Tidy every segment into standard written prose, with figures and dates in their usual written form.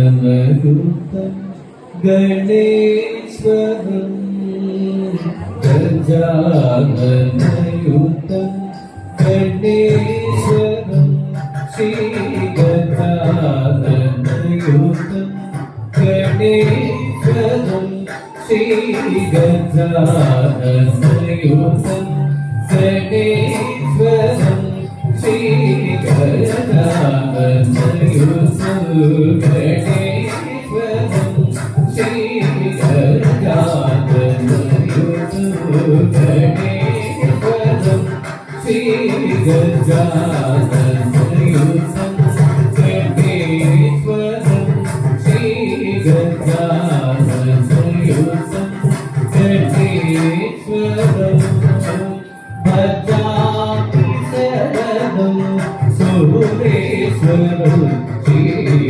गजाननयुतं गणेश्वरं गजाननयुतं गणेश्वरं श्रीगजाननयुतं गणेश्वरं श्रीगजाननयुतं गणेश्वरं श्रीगजाननयुतं गणेश्वरं श्रीगजाननयुतं गणेश्वरं श्रीगजाननयुतं गणेश्वरं श्रीगजाननयुतं गणेश्वरं भजामि शरणं सुरेश्वरं श्रीगजाननयुतं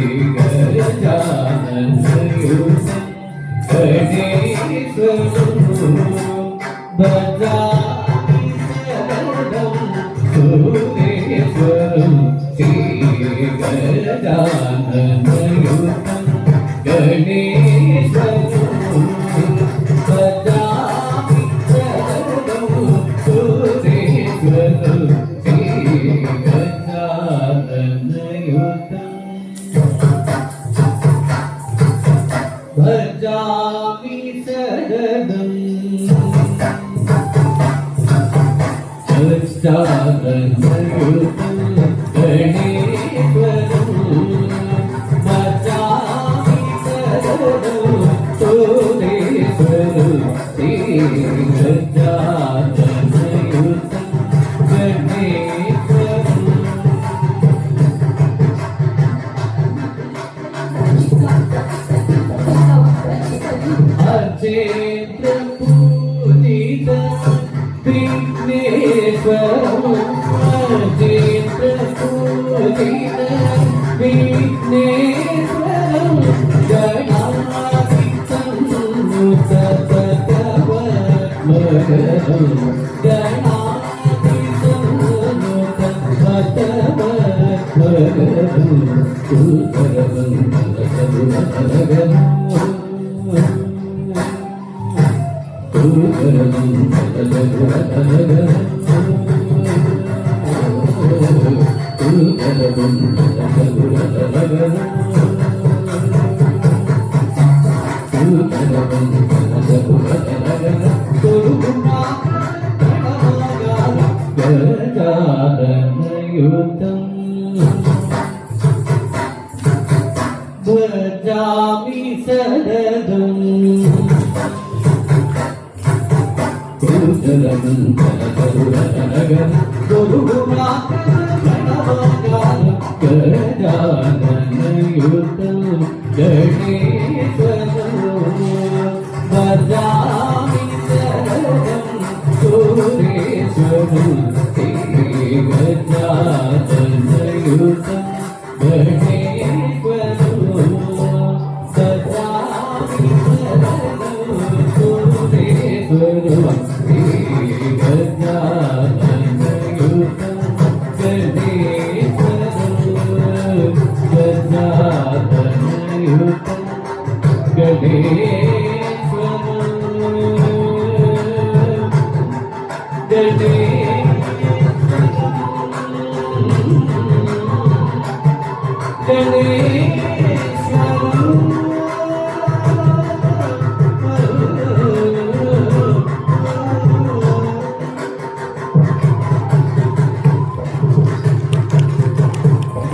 गणेश्वरं भजामि शरणं सुरेश्वरं श्रीगजाननयुतं गणेश्वरं भजामि शरणं सुरेश्वरं श्रीगजाननयुतं भजामि शरणं गजाननयुतं गणेश्वरं भजामि शरणं सुरेश्वरं श्रीगजाननयुतं गणेश्वरं अजेन्द्र पूजितं विघ्नेश्वरं अजेन्द्र पूजितं विघ्नेश्वरं गणाधिपं सततपद्मकरं गणाधिपं सततपद्मकरं सुकरवन्दनसुरवरगं गजाननयुतं भजामि शरणं गजाननयुतं गणेश्वरं भजामि शरणं सुरेश्वरं श्रीगजाननयुतं गणेश्वरं भजामि शरणं सुरेश्वरं श्रीगजाननयुतं गणेश्वरं